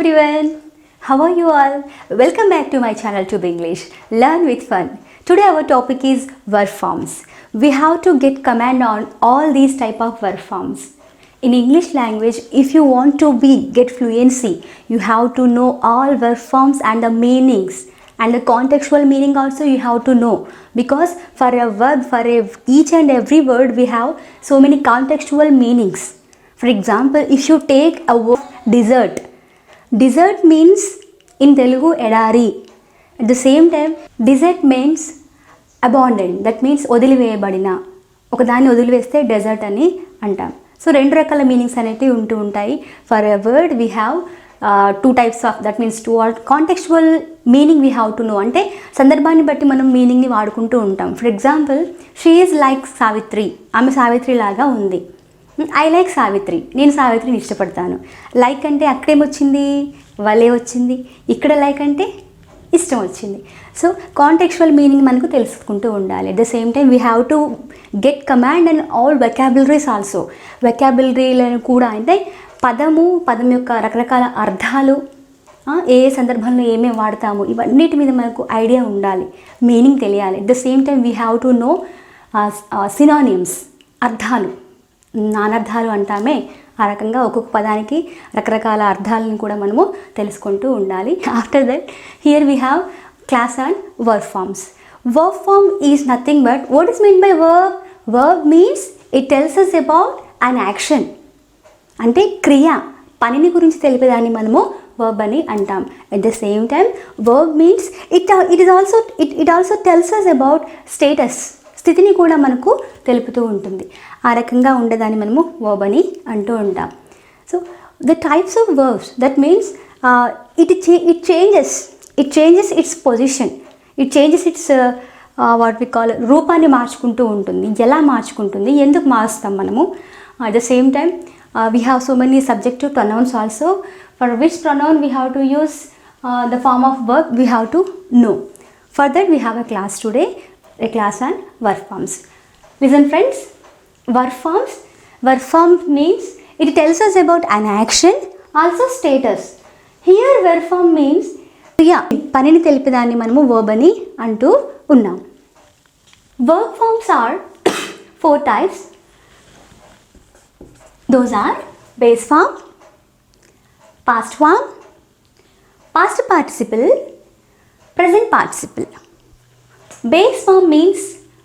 everyone, how are you all? Welcome back to my channel Tube English, Learn with Fun. Today our topic is verb forms. We have to get command on all these type of verb forms. In English language, if you want to get fluency, you have to know all verb forms and the meanings. And the contextual meaning also you have to know, because for a verb, each and every word we have so many contextual meanings. For example, if you take a word desert, desert means in Telugu edari. At the same time, desert means abandoned. That means వదిలివేయబడిన, ఒకదాన్ని వదిలివేస్తే dessert అని అంటాం. So రెండు రకాల meanings అనేవి ఉంటూ ఉంటాయి. For a word we have two types of, that means two or contextual meaning we have to know. అంటే సందర్భాన్ని బట్టి మనం మీనింగ్ని వాడుకుంటూ ఉంటాం. For example, she is like Savitri, ఆమె సావిత్రి లాగా ఉంది. ఐ లైక్ సావిత్రి, నేను సావిత్రిని ఇష్టపడతాను. లైక్ అంటే అక్కడేమొచ్చింది, వలే వచ్చింది. ఇక్కడ లైక్ అంటే ఇష్టం వచ్చింది. సో కాంటెక్చువల్ మీనింగ్ మనకు తెలుసుకుంటూ ఉండాలి. At the same time we have to get command and all vocabularies also. వెకాబులరీలను కూడా అంటే పదం యొక్క రకరకాల అర్థాలు, ఏ సందర్భంలో ఏమేమి వాడతాము, ఇవన్నిటి మీద మనకు ఐడియా ఉండాలి, మీనింగ్ తెలియాలి. At the same time we have to no synonyms, అర్థాలు, నానార్థాలు అంటామే. ఆ రకంగా ఒక్కొక్క పదానికి రకరకాల అర్థాలను కూడా మనము తెలుసుకుంటూ ఉండాలి. After that here we have class on verb forms. Verb form is nothing but what is mean by verb? Verb means it tells us about an action. అంటే క్రియ, పనిని గురించి తెలిపేదాన్ని మనము వర్బ్ అని అంటాం. At the same time verb means it also tells us about status, స్థితిని కూడా మనకు తెలుపుతూ ఉంటుంది. ఆ రకంగా ఉండేదాన్ని మనము వర్బ్ అని అంటూ ఉంటాం. So the types of verbs, that means it changes its position, it changes its what we call, రూపాన్ని మార్చుకుంటూ ఉంటుంది. ఎలా మార్చుకుంటుంది, ఎందుకు మారుస్తాం మనము. అట్ ద సేమ్ టైం we have so many subjective pronouns also, for which pronoun we have to use the form of verb we have to know. For that we have a class today, a class on verb forms. Listen friends, verb form means it tells us about an action, also status. Here verb form means క్రియ, పనిని తెలిపేదాన్ని మనము verb అని అంటూ ఉన్నాం. Verb forms are 4 types. Those are base form, past form, past participle, present participle. Base form means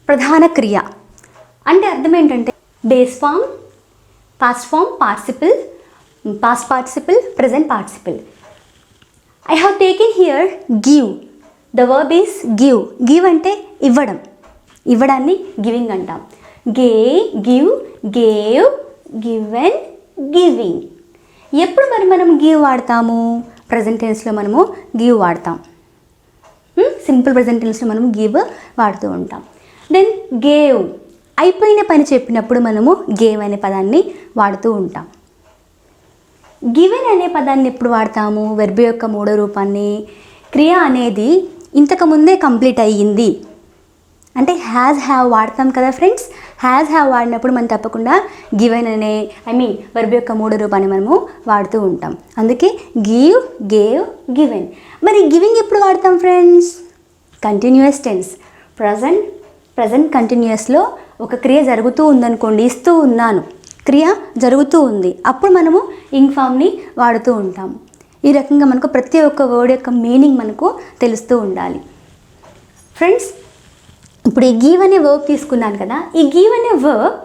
ప్రధాన క్రియ. అంటే అర్థం ఏంటంటే base form, past form, participle, past participle, present participle. I have taken here give. The verb is give. Give అంటే ఇవ్వడం, ఇవ్వడాన్ని giving అంటాం. Give, gave, given, giving. ఎప్పుడు మనం గివ్ వాడతాము? ప్రజెంట్ టెన్స్లో మనము గివ్ వాడతాం. సింపుల్ ప్రజెంట్ టెన్స్లో మనం గివ్ వాడుతూ ఉంటాం. దెన్ గేవ్, అయిపోయిన పని చెప్పినప్పుడు మనము గేవ్ అనే పదాన్ని వాడుతూ ఉంటాం. గివెన్ అనే పదాన్ని ఎప్పుడు వాడతాము? వెర్బ్ యొక్క 3వ రూపాన్ని, క్రియ అనేది ఇంతకుముందే కంప్లీట్ అయ్యింది అంటే హ్యాజ్ హ్యావ్ వాడతాం కదా ఫ్రెండ్స్. హ్యాజ్ హ్యావ్ వాడినప్పుడు మనం తప్పకుండా గివెన్ అనే వెర్బ్ యొక్క 3వ రూపాన్ని మనము వాడుతూ ఉంటాం. అందుకే గివ్, గేవ్, గివెన్. మరి గివింగ్ ఎప్పుడు వాడతాం ఫ్రెండ్స్? కంటిన్యూస్ టెన్స్, ప్రజెంట్ కంటిన్యూస్లో ఒక క్రియ జరుగుతూ ఉందనుకోండి, ఇస్తూ ఉన్నాను, క్రియ జరుగుతూ ఉంది, అప్పుడు మనము ఇంగ్ ఫామ్ని వాడుతూ ఉంటాము. ఈ రకంగా మనకు ప్రతి ఒక్క వర్డ్ యొక్క మీనింగ్ మనకు తెలుస్తూ ఉండాలి. ఫ్రెండ్స్, ఇప్పుడు ఈ గివ్ అనే వర్బ్ తీసుకున్నాను కదా, ఈ గివ్ అనే వర్బ్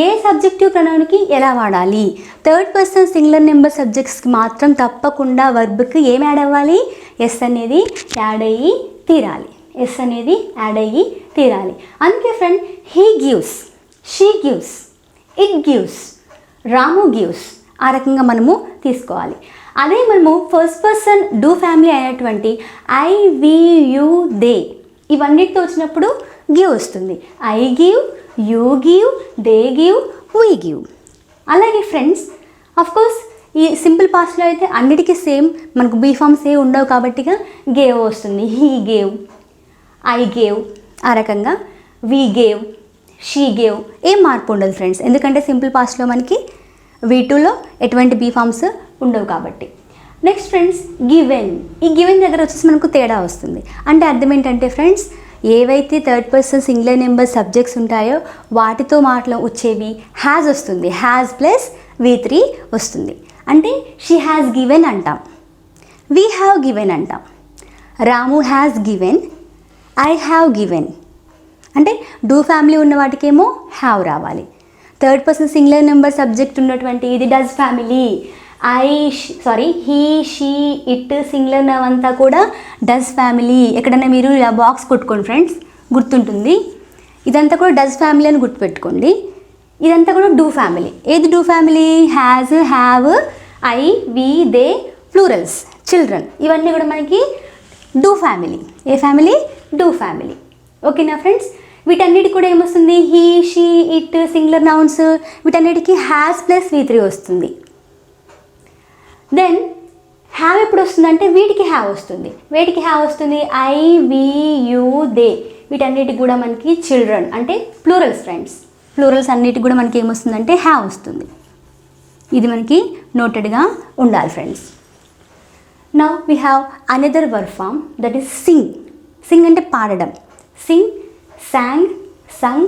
ఏ సబ్జెక్టివ్ ప్రొనౌన్కి ఎలా వాడాలి? థర్డ్ పర్సన్ సింగులర్ నెంబర్ సబ్జెక్ట్స్కి మాత్రం తప్పకుండా వర్బ్కి ఏం యాడ్ అవ్వాలి? ఎస్ అనేది యాడ్ అయ్యి తీరాలి. ఎస్ అనేది యాడ్ అయ్యి తీరాలి. అందుకే friend, he gives, she gives, it gives, Ramu gives, ఆ రకంగా మనము తీసుకోవాలి. అదే మనము ఫస్ట్ పర్సన్ డూ ఫ్యామిలీ అయినటువంటి ఐ, వి, యూ, దే, ఇవన్నిటితో వచ్చినప్పుడు గివ్ వస్తుంది. I give, you give, they give, we give. అలాగే ఫ్రెండ్స్, అఫ్కోర్స్ ఈ సింపుల్ పాస్ట్లో అయితే అన్నిటికీ సేమ్, మనకు బీ ఫామ్స్ ఏ ఉండవు కాబట్టిగా గేవ్ వస్తుంది. హీ గేవ్, ఐ గేవ్, ఆ రకంగా వీ గేవ్, షీ గేవ్. ఏం మార్పు ఉండదు ఫ్రెండ్స్, ఎందుకంటే సింపుల్ పాస్ట్లో మనకి V2లో ఎటువంటి బీ ఫామ్స్ ఉండవు కాబట్టి. Next friends given. ఈ గివెన్ దగ్గర వచ్చేసి మనకు తేడా వస్తుంది. అంటే అర్థం ఏంటంటే ఫ్రెండ్స్, ఏవైతే third person singular number subjects ఉంటాయో వాటితో మాటలు వచ్చేవి హ్యాజ్ వస్తుంది. హ్యాజ్ ప్లస్ V3 వస్తుంది. అంటే షీ హ్యాజ్ గివెన్ అంటాం, వీ హ్యావ్ గివెన్ అంటాం. Ramu has given, I have given. అంటే డూ ఫ్యామిలీ ఉన్న వాటికేమో హ్యావ్ రావాలి. Third person singular number subject ఉన్నటువంటి ఇది does family. He she it singular noun అంతా కూడా డస్ ఫ్యామిలీ. ఎక్కడైనా మీరు ఇలా బాక్స్ కొట్టుకోండి ఫ్రెండ్స్, గుర్తుంటుంది. ఇదంతా కూడా డస్ ఫ్యామిలీ అని గుర్తుపెట్టుకోండి. ఇదంతా కూడా డూ ఫ్యామిలీ. ఏది do family? Has, have, I, we, they, plurals, children, ఇవన్నీ కూడా మనకి డూ ఫ్యామిలీ. ఏ ఫ్యామిలీ? Do family. ఓకేనా ఫ్రెండ్స్? వీటన్నిటికి కూడా ఏమొస్తుంది? He, she, it, singular nouns, వీటన్నిటికీ హ్యాజ్ ప్లస్ V3 వస్తుంది. దెన్ హ్యావ్ ఎప్పుడు వస్తుందంటే వీటికి హ్యావ్ వస్తుంది. వేటికి హ్యావ్ వస్తుంది? ఐ, వి, యూ, దే, వీటన్నిటికి కూడా మనకి చిల్డ్రన్ అంటే ప్లూరల్స్ ఫ్రెండ్స్. ప్లూరల్స్ అన్నిటికి కూడా మనకి ఏమొస్తుందంటే హ్యావ్ వస్తుంది. ఇది మనకి నోటెడ్గా ఉండాలి friends. Now we have another verb form that is sing. Sing అంటే పాడడం. Sing, sang, sung,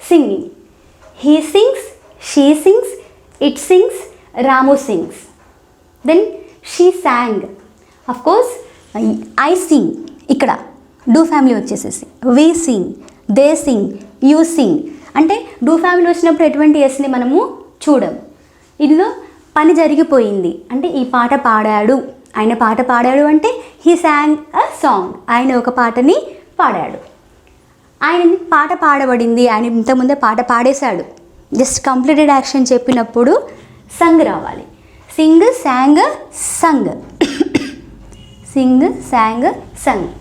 singing. He sings, she sings, it sings, Ramu sings. Then she sang. Of course, I sing. ఇక్కడ do family వచ్చేసేసి we sing, they sing, you sing. అంటే do family వచ్చినప్పుడు ఎటువంటి ఎస్ని మనము చూడము. ఇందులో పని జరిగిపోయింది అంటే ఈ పాట పాడాడు, ఆయన పాట పాడాడు అంటే he sang a song. ఆయన ఒక పాటని పాడాడు. ఆయన పాట పాడబడింది, ఆయన ఇంతకుముందే పాట పాడేశాడు. జస్ట్ కంప్లీటెడ్ యాక్షన్ చెప్పినప్పుడు సంగ్ రావాలి. Singh, sang, Sung. Singh, sang, Sung.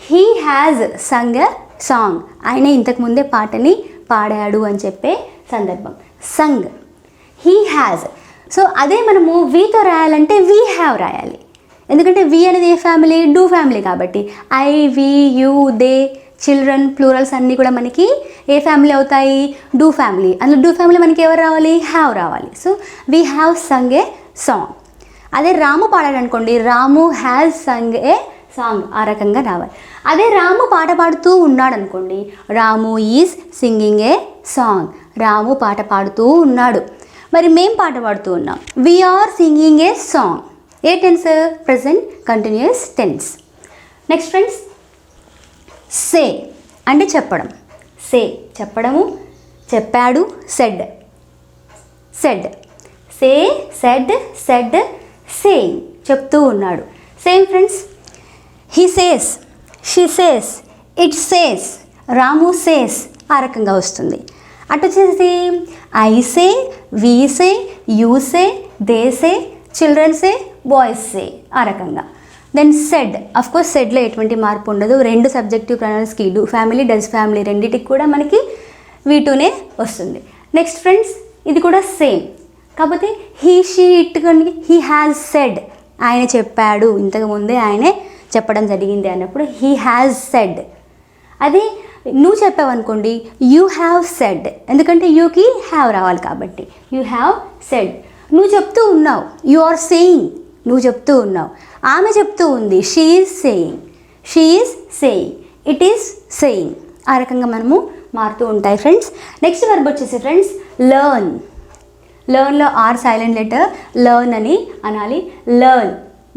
He has Sung a song. ఆయన ఇంతకుముందే పాటని పాడాడు అని చెప్పే సందర్భం సంగ్. He has. సో అదే మనము వీతో రాయాలంటే వీ హ్యావ్ రాయాలి. ఎందుకంటే వి అనేది ఏ ఫ్యామిలీ? డూ ఫ్యామిలీ కాబట్టి I, we, you, they, children, plurals అన్నీ కూడా మనకి ఏ ఫ్యామిలీ అవుతాయి? Do family. అందులో డూ ఫ్యామిలీ మనకి ఎవరు రావాలి? హ్యావ్ రావాలి. So we have sung a song. అదే రాము పాడాడు అనుకోండి, రాము హ్యాజ్ సంగ్ ఏ సాంగ్. ఆ రకంగా రావాలి. అదే రాము పాట పాడుతూ ఉన్నాడు అనుకోండి, Ramu is singing a song. Ramu పాట పాడుతూ ఉన్నాడు. మరి మేం పాట పాడుతూ ఉన్నాం, we are singing a song. ఏ tense? Present continuous tense. Next friends, say అంటే చెప్పడం. సే చెప్పడము, చెప్పాడు, said. Said, say, said, said, saying, చెప్తూ ఉన్నాడు. Same friends, he says, she says, it says, Ramu says. ఆ రకంగా వస్తుంది. అటు వచ్చేసి I say, we say, you say, they say, children say, boys సే. ఆ రకంగా. Then said. అఫ్ కోర్స్ సెడ్లో ఎటువంటి మార్పు ఉండదు. రెండు సబ్జెక్టివ్ ప్రొనౌన్స్కి డూ ఫ్యామిలీ, డస్ ఫ్యామిలీ రెండింటికి కూడా మనకి V2నే వస్తుంది. నెక్స్ట్ ఫ్రెండ్స్, ఇది కూడా సేమ్. కాకపోతే హీ, షీ, ఇట్ కానీ హీ హ్యాజ్ సెడ్. ఆయన చెప్పాడు, ఇంతకుముందే ఆయనే చెప్పడం జరిగింది అన్నప్పుడు హీ హ్యాజ్ సెడ్. అదే నువ్వు చెప్పావు అనుకోండి, యూ హ్యావ్ సెడ్. ఎందుకంటే యూకి హ్యావ్ రావాలి కాబట్టి యూ హ్యావ్ సెడ్. నువ్వు చెప్తూ ఉన్నావు, యు ఆర్ సేయింగ్. నువ్వు చెప్తూ ఉన్నావు, ఆమె చెప్తూ ఉంది, she is saying. She is saying, it is saying. ఆ రకంగా మనము మారుతూ ఉంటాయి ఫ్రెండ్స్. నెక్స్ట్ వర్బ్ వచ్చేసి ఫ్రెండ్స్ లెర్న్. లెర్న్లో ఆర్ సైలెంట్ లెటర్, లెర్న్ అని అనాలి. లెర్న్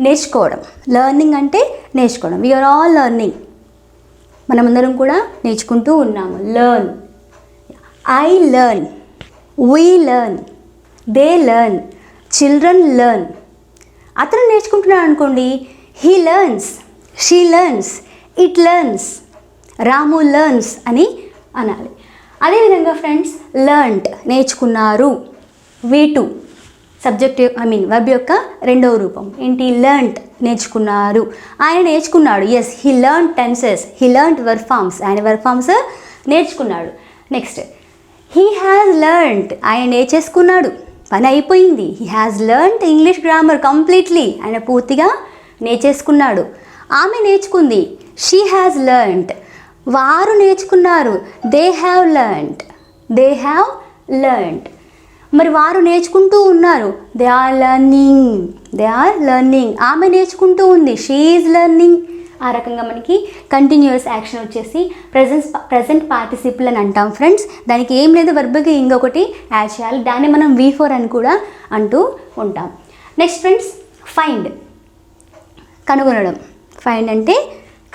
నేర్చుకోవడం. లెర్నింగ్ అంటే నేర్చుకోవడం. We are all learning. మనమందరం కూడా నేర్చుకుంటూ ఉన్నాము. Learn. I learn, we learn, they learn, children learn. అతను నేర్చుకుంటున్నాడు అనుకోండి, he learns, she learns, it learns, Ramu learns అని అనాలి. అదేవిధంగా ఫ్రెండ్స్ లెర్న్డ్ నేర్చుకున్నారు. V2 సబ్జెక్ట్ వర్బ్ యొక్క రెండవ రూపం ఏంటి? లెర్న్డ్ నేర్చుకున్నారు. ఆయన నేర్చుకున్నాడు. Yes, he learn tenses, he learned verb forms. ఆయన వర్బ్ ఫార్మ్స్ నేర్చుకున్నాడు. Next he has learned. ఆయన నేర్చేసుకున్నాడు, పని అయిపోయింది. He has learned English grammar completely. ఆయన పూర్తిగా నేర్చేసుకున్నాడు. ఆమె నేర్చుకుంది, షీ హ్యాజ్ లెర్న్డ్. వారు నేర్చుకున్నారు, they have learned. They have learned. మరి వారు నేర్చుకుంటూ ఉన్నారు, they are learning. They are learning. ఆమె నేర్చుకుంటూ ఉంది, షీ ఈజ్ లెర్నింగ్. ఆ రకంగా మనకి కంటిన్యూస్ యాక్షన్ వచ్చేసి ప్రజెంట్ పార్టిసిపుల్ అని అంటాం ఫ్రెండ్స్. దానికి ఏం లేదు, వర్బ్కి ఇంకొకటి యాడ్ చేయాలి, దాన్ని మనం V4 అని కూడా అంటూ ఉంటాం. నెక్స్ట్ ఫ్రెండ్స్, ఫైండ్, కనుగొనడం. ఫైండ్ అంటే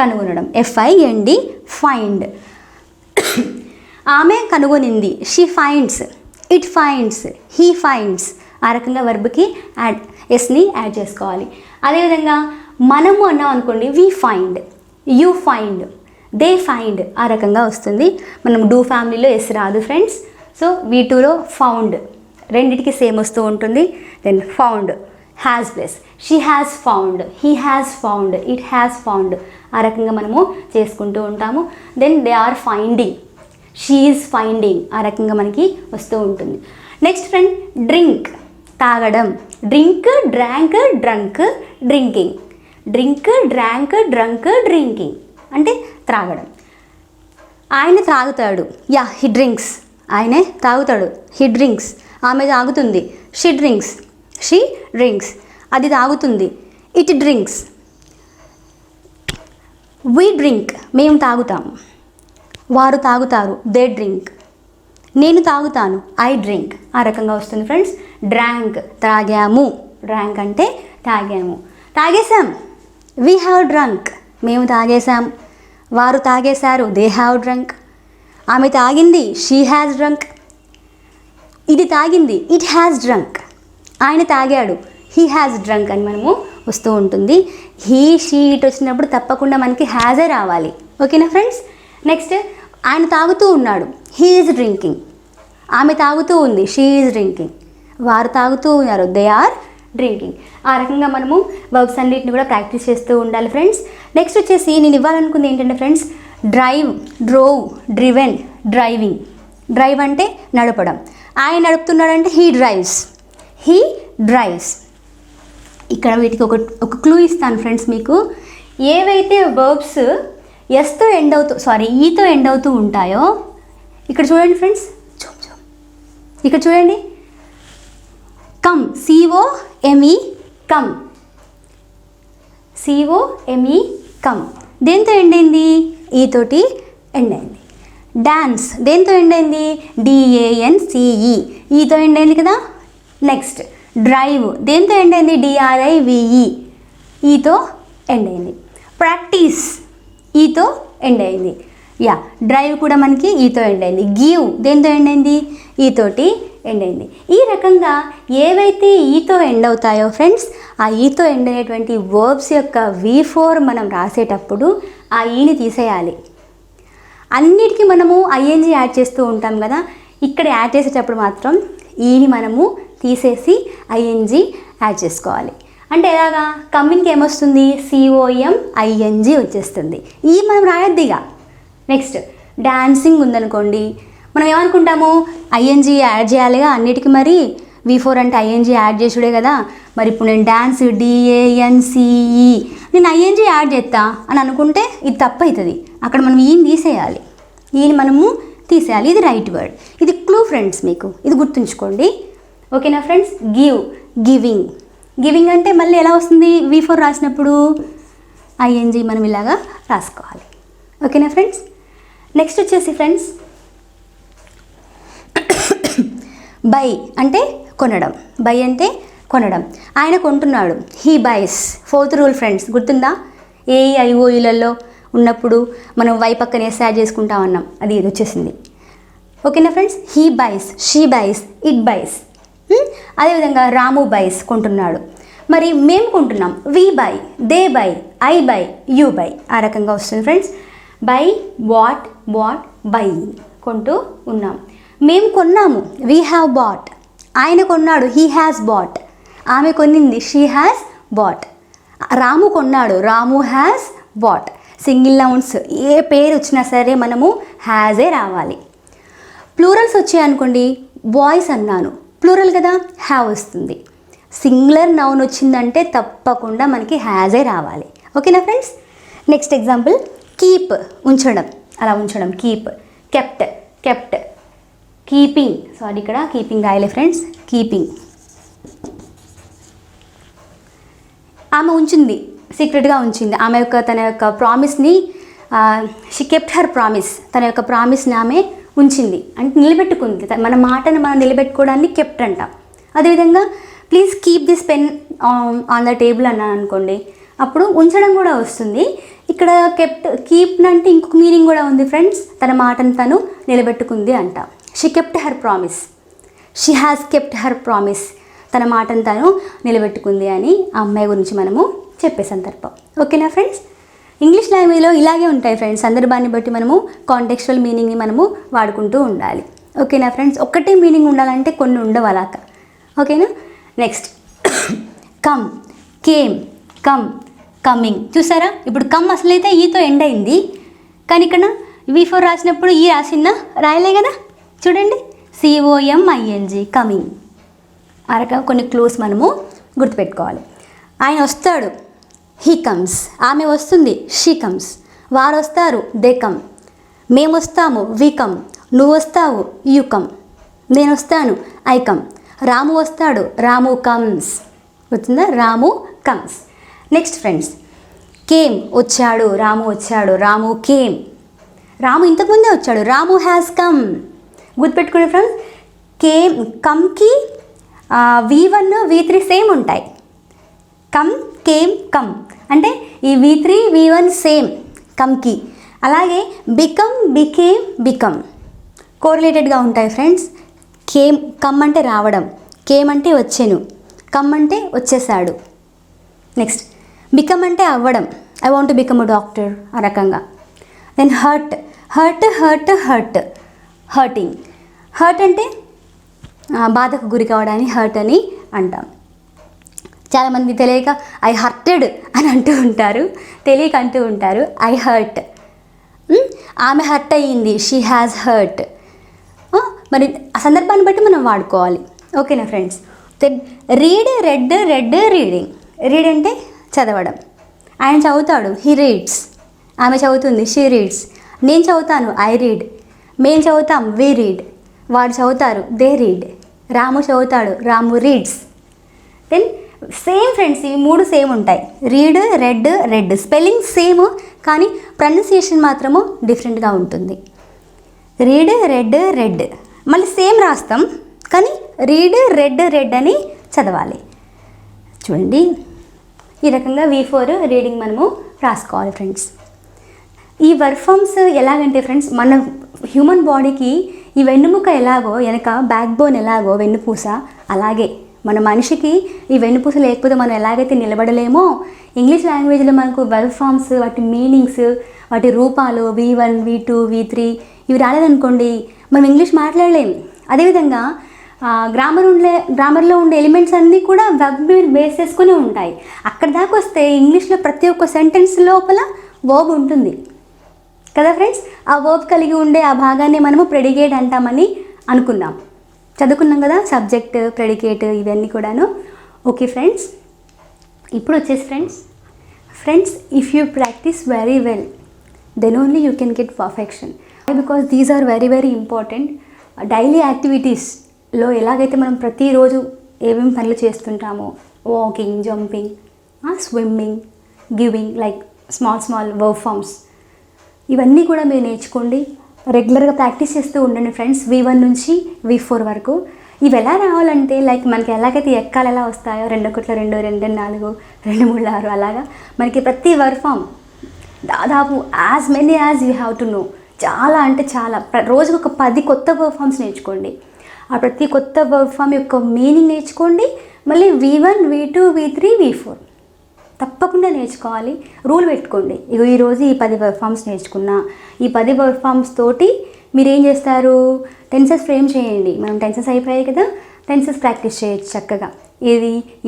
కనుగొనడం, FIND, ఫైండ్. ఆమె కనుగొనింది, she finds, it finds, he finds. ఆ రకంగా వర్బ్కి ఎస్ని యాడ్ చేసుకోవాలి. అదేవిధంగా మనము అన్నాం అనుకోండి, we find, you find, they find. ఆ రకంగా వస్తుంది. మనం డూ ఫ్యామిలీలో ఎస్ రాదు ఫ్రెండ్స్. సో V2లో ఫౌండ్, రెండిటికి సేమ్ వస్తూ ఉంటుంది. Then found, has plus she has found, he has found, it has found. ఆ రకంగా మనము చేసుకుంటూ ఉంటాము. Then they are finding, she is finding. ఆ రకంగా మనకి వస్తూ ఉంటుంది. నెక్స్ట్ ఫ్రెండ్, డ్రింక్, తాగడం. Drink, drank, drunk, drinking. Drink, drank, drunk, drinking అంటే త్రాగడం. ఆయన త్రాగుతాడు, యా హీ డ్రింక్స్. ఆయనే తాగుతాడు, హీ డ్రింక్స్. ఆమె తాగుతుంది, షీ డ్రింక్స్, షీ డ్రింక్స్. అది తాగుతుంది, ఇట్ డ్రింక్స్. వీ డ్రింక్, మేము తాగుతాము. వారు తాగుతారు, దే డ్రింక్. నేను తాగుతాను, ఐ డ్రింక్. ఆ రకంగా వస్తుంది ఫ్రెండ్స్. డ్రాంక్, త్రాగాము. డ్రాంక్ అంటే తాగాము. తాగేసాం, వీ హ్యావ్ డ్రంక్, మేము తాగేసాం. వారు తాగేశారు, దే హ్యావ్ డ్రంక్. ఆమె తాగింది, షీ హ్యాస్ డ్రంక్. ఇది తాగింది, ఇట్ హ్యాస్ డ్రంక్. ఆయన తాగాడు, హీ హ్యాస్ డ్రంక్ అని మనము వస్తూ ఉంటుంది. హీ, షీ, ఇట్ వచ్చినప్పుడు తప్పకుండా మనకి హ్యాజే రావాలి. ఓకేనా ఫ్రెండ్స్. నెక్స్ట్, ఆయన తాగుతూ ఉన్నాడు, హీ ఈజ్ డ్రింకింగ్. ఆమె తాగుతూ ఉంది, షీ ఈజ్ డ్రింకింగ్. వారు తాగుతూ ఉన్నారు, దే ఆర్ డ్రింకింగ్. ఆ రకంగా మనము వర్బ్స్ అన్నిటిని కూడా ప్రాక్టీస్ చేస్తూ ఉండాలి ఫ్రెండ్స్. నెక్స్ట్ వచ్చేసి నేను ఇవ్వాలనుకుంది ఏంటంటే friends, drive, drove, driven, driving. Drive అంటే నడపడం. ఆయన నడుపుతున్నాడంటే హీ డ్రైవ్స్, హీ డ్రైవ్స్. ఇక్కడ వీటికి ఒక క్లూ ఇస్తాను ఫ్రెండ్స్ మీకు. ఏవైతే వర్బ్స్ ఎస్తో ఎండ్ అవుతూ ఈతో ఎండ్ అవుతూ ఉంటాయో ఇక్కడ చూడండి ఫ్రెండ్స్, ఇక్కడ చూడండి. Come, COME, come, COME, come. దేంతో ఎండ్ అయింది? ఈతోటి ఎండ్ అయింది. డాన్స్ దేంతో ఎండ్ అయింది? DANCE, ఈతో ఎండ్ అయింది కదా. నెక్స్ట్, డ్రైవ్ దేంతో ఎండ్ అయింది? DRIVE, ఈతో ఎండ్ అయింది. ప్రాక్టీస్ ఈతో ఎండ్ అయింది. యా, డ్రైవ్ కూడా మనకి ఈతో ఎండ్ అయింది. గివ్ దేంతో ఎండ్ అయింది? ఈతోటి ఎండ్ అయింది. ఈ రకంగా ఏవైతే ఈతో ఎండ్ అవుతాయో ఫ్రెండ్స్, ఆ ఈతో ఎండ్ అయ్యేటువంటి వర్బ్స్ యొక్క V4 మనం రాసేటప్పుడు ఆ ఈని తీసేయాలి. అన్నిటికీ మనము ING యాడ్ చేస్తూ ఉంటాం కదా, ఇక్కడ యాడ్ చేసేటప్పుడు మాత్రం ఈని మనము తీసేసి ING యాడ్ చేసుకోవాలి. అంటే ఎలాగా? కమ్మింగ్కి ఏమొస్తుంది? COMING వచ్చేస్తుంది. ఈ మనం రాయొద్దిగా. నెక్స్ట్, డాన్సింగ్ ఉందనుకోండి, మనం ఏమనుకుంటాము? ING యాడ్ చేయాలిగా అన్నిటికీ. మరి V4 అంటే ING యాడ్ చేసుడే కదా. మరి ఇప్పుడు నేను డాన్స్, DANCE, నేను ING యాడ్ చేస్తా అని అనుకుంటే ఇది తప్పు అవుతుంది. అక్కడ మనం ఈని తీసేయాలి, ఈని మనము తీసేయాలి. ఇది రైట్ వర్డ్. ఇది క్లూ ఫ్రెండ్స్, మీకు ఇది గుర్తుంచుకోండి. ఓకేనా ఫ్రెండ్స్. Give, giving. గివింగ్ అంటే మళ్ళీ ఎలా వస్తుంది? V4 రాసినప్పుడు ING మనం ఇలాగా రాసుకోవాలి. ఓకేనా ఫ్రెండ్స్. నెక్స్ట్ వచ్చేసి ఫ్రెండ్స్, బై అంటే కొనడం. బై అంటే కొనడం. ఆయన కొంటున్నాడు, he buys. 4th rule friends, గుర్తుందా? AEIOUలలో ఉన్నప్పుడు మనం వై పక్కన ఎస్ యాడ్ చేసుకుంటాం అన్నాం, అది ఇది వచ్చేసింది. ఓకేనా friends. He buys, she buys, it buys. అదేవిధంగా రాము బైస్, కొంటున్నాడు. మరి మేము కొంటున్నాం, we buy, they buy, I buy, you buy. ఆ రకంగా వస్తుంది ఫ్రెండ్స్. బై, వాట్, బై, కొంటూ ఉన్నాం. మేము కొన్నాము, వీ హ్యావ్ బాట్. ఆయన కొన్నాడు, హీ హ్యాస్ బాట్. ఆమె కొనింది, షీ హ్యాస్ బాట్. రాము కొన్నాడు, Ramu has bought. Single nouns ఏ పేరు వచ్చినా సరే మనము హ్యాజే రావాలి. ప్లూరల్స్ వచ్చాయనుకోండి, బాయ్స్ అన్నాను, ప్లూరల్ కదా, హ్యావ్ వస్తుంది. సింగులర్ నౌన్ వచ్చిందంటే తప్పకుండా మనకి హ్యాజే రావాలి. ఓకేనా ఫ్రెండ్స్. నెక్స్ట్ ఎగ్జాంపుల్, కీప్, ఉంచడం, అలా ఉంచడం. Keep, kept, kept. కీపింగ్, ఇక్కడ కీపింగ్ రాయలే ఫ్రెండ్స్, కీపింగ్. ఆమె ఉంచింది, సీక్రెట్గా ఉంచింది. ఆమె యొక్క తన యొక్క ప్రామిస్ని షీ కెప్ట్ హర్ ప్రామిస్, తన యొక్క ప్రామిస్ని ఆమె ఉంచింది అంటే నిలబెట్టుకుంది. మన మాటను మనం నిలబెట్టుకోవడాన్ని కెప్ట్ అంటాం. అదేవిధంగా please keep this pen on the table అన్నాను అనుకోండి, అప్పుడు ఉంచడం కూడా వస్తుంది. ఇక్కడ కెప్ట్ కీప్ అంటే ఇంకొక మీనింగ్ కూడా ఉంది ఫ్రెండ్స్, తన మాటను తను నిలబెట్టుకుంది అంట. She kept her promise, she has kept her promise, తన మాటను తను నిలబెట్టుకుంది అని ఆ అమ్మాయి గురించి మనము చెప్పే సందర్భం. ఓకేనా ఫ్రెండ్స్? ఇంగ్లీష్ లాంగ్వేజ్లో ఇలాగే ఉంటాయి ఫ్రెండ్స్, సందర్భాన్ని బట్టి మనము కాంటెక్చువల్ మీనింగ్ని మనము వాడుకుంటూ ఉండాలి. ఓకేనా ఫ్రెండ్స్? ఒక్కటే మీనింగ్ ఉండాలంటే కొన్ని ఉండవు అలాగా. ఓకేనా? Next come, came, come, coming. చూసారా, ఇప్పుడు కమ్ అసలైతే ఈతో ఎండ్ అయింది, కానీ ఇక్కడ V4 రాసినప్పుడు ఈ రాయలే కదా, చూడండి, COMING, కమింగ్. ఆ రకంగా కొన్ని క్లూస్ మనము గుర్తుపెట్టుకోవాలి. ఆయన వస్తాడు, హీ కమ్స్. ఆమె వస్తుంది, షీ కమ్స్. వారు వస్తారు, దే కమ్. మేము వస్తాము, వి కమ్. నువ్వు వస్తావు, యూ కమ్. నేను వస్తాను, ఐ కమ్. రాము వస్తాడు, రాము కమ్స్. వచ్చిందా? Ramu comes. Next friends, came, వచ్చాడు, రాము వచ్చాడు, రాము కేమ్. రాము ఇంతకుముందే వచ్చాడు, రాము హ్యాస్ కమ్. గుర్తుపెట్టుకునే ఫ్రెండ్స్, కేమ్, కమ్కి V1 V3 సేమ్ ఉంటాయి. కమ్, కేమ్, కమ్ అంటే ఈ V3 V1 సేమ్ కమ్కి. అలాగే బికమ్, బికేమ్, బికమ్ కోరిలేటెడ్గా ఉంటాయి ఫ్రెండ్స్. కేమ్, కమ్ అంటే రావడం, కేమ్ అంటే వచ్చాను, కమ్ అంటే వచ్చేసాడు. నెక్స్ట్ బికమ్ అంటే అవ్వడం, I want to become a doctor, ఆ రకంగా. Then hurt, hurt, hurt, hurt, hurting. Hurt అంటే బాధకు గురి కావడాన్ని హర్ట్ అని అంటాం. చాలామంది తెలియక ఐ హర్టెడ్ అని అంటూ ఉంటారు, తెలియక అంటూ ఉంటారు ఐ హర్ట్. ఆమె హర్ట్ అయ్యింది, షీ హ్యాస్ హర్ట్. మరి ఆ సందర్భాన్ని బట్టి మనం వాడుకోవాలి. ఓకేనా friends? Read, read, red, reading. Read అంటే చదవడం, ఆయన చదువుతాడు, హీ రీడ్స్. ఆమె చదువుతుంది, షీ రీడ్స్. నేను చదువుతాను, ఐ రీడ్. మేము చదువుతాం, వి రీడ్. వాడు చదువుతారు, దే రీడ్. రాము చదువుతాడు, Ramu reads. Then same friends, ఇవి మూడు సేమ్ ఉంటాయి, read, read, read. Spelling same, కానీ ప్రొనౌన్సియేషన్ మాత్రము డిఫరెంట్గా ఉంటుంది. రీడ్, రెడ్, రెడ్ మళ్ళీ సేమ్ రాస్తాం, కానీ రీడ్, రెడ్, రెడ్ అని చదవాలి. చూడండి, ఈ రకంగా V4 రీడింగ్ మనము రాసుకోవాలి ఫ్రెండ్స్. ఈ వర్క్ ఫామ్స్ ఎలాగంటే ఫ్రెండ్స్, మన హ్యూమన్ బాడీకి ఈ వెన్నుముక ఎలాగో, వెనక బ్యాక్ బోన్ ఎలాగో వెన్నుపూస, అలాగే మన మనిషికి ఈ వెన్నుపూస లేకపోతే మనం ఎలాగైతే నిలబడలేమో, ఇంగ్లీష్ లాంగ్వేజ్లో మనకు వర్క్ ఫామ్స్, వాటి మీనింగ్స్, వాటి రూపాలు V1, V2, V3 ఇవి రాలేదనుకోండి మనం ఇంగ్లీష్ మాట్లాడలేము. అదేవిధంగా గ్రామర్లో ఉండే ఎలిమెంట్స్ అన్నీ కూడా వెబ్ బేస్ చేసుకుని ఉంటాయి. అక్కడ దాకా వస్తే ఇంగ్లీష్లో ప్రతి ఒక్క సెంటెన్స్ లోపల వర్బ్ ఉంటుంది కదా ఫ్రెండ్స్. ఆ వర్బ్ కలిగి ఉండే ఆ భాగాన్ని మనము ప్రెడికేట్ అంటామని అనుకున్నాం, చదువుకున్నాం కదా, సబ్జెక్ట్, ప్రెడికేట్ ఇవన్నీ కూడాను. ఓకే ఫ్రెండ్స్, ఇప్పుడు వచ్చేసి friends if you practice very well then only you can get perfection. Because these are very very important. Daily యాక్టివిటీస్లో ఎలాగైతే మనం ప్రతిరోజు ఏమేమి పనులు చేస్తుంటామో, walking, jumping, swimming, giving, like small work forms, ఇవన్నీ కూడా మీరు నేర్చుకోండి. రెగ్యులర్గా ప్రాక్టీస్ చేస్తూ ఉండండి ఫ్రెండ్స్, V1 నుంచి V4 వరకు. ఇవి ఎలా రావాలంటే లైక్ మనకి ఎలాగైతే ఎక్కాలు ఎలా వస్తాయో 2 1 2 2 4 2 3 6 అలాగా మనకి ప్రతి వర్క్ ఫామ్ దాదాపు as many as you have to no. చాలా అంటే చాలా, రోజుకు ఒక 10 కొత్త వర్క్ ఫామ్స్ నేర్చుకోండి. ఆ ప్రతి కొత్త వర్క్ ఫామ్ యొక్క మీనింగ్ నేర్చుకోండి. మళ్ళీ V1, V2, V3, V4 తప్పకుండా నేర్చుకోవాలి. రూల్ పెట్టుకోండి, ఇగో ఈరోజు ఈ 10 వర్క్ ఫామ్స్ నేర్చుకున్నా, ఈ 10 వర్క్ ఫామ్స్ తోటి మీరు ఏం చేస్తారు, టెన్సెస్ ఫ్రేమ్ చేయండి. మనం టెన్సెస్ అయిపోయాయి కదా, టెన్సెస్ ప్రాక్టీస్ చేయొచ్చు చక్కగా.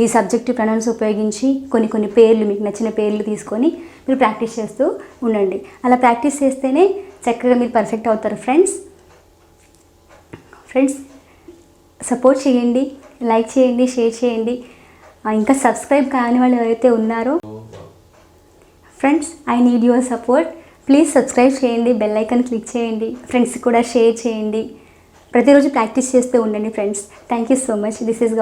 ఈ సబ్జెక్టివ్ ప్రొనౌన్స్ ఉపయోగించి కొన్ని పేర్లు, మీకు నచ్చిన పేర్లు తీసుకొని మీరు ప్రాక్టీస్ చేస్తూ ఉండండి. అలా ప్రాక్టీస్ చేస్తేనే చక్కగా మీరు పర్ఫెక్ట్ అవుతారు ఫ్రెండ్స్. సపోర్ట్ చేయండి, లైక్ చేయండి, షేర్ చేయండి. ఇంకా సబ్స్క్రైబ్ కాని వాళ్ళు ఎవరైతే ఉన్నారో friends, I need your support. Please subscribe చేయండి, బెల్ ఐకాన్ క్లిక్ చేయండి, ఫ్రెండ్స్కి కూడా షేర్ చేయండి. ప్రతిరోజు ప్రాక్టీస్ చేస్తూ ఉండండి friends. Thank you so much. This is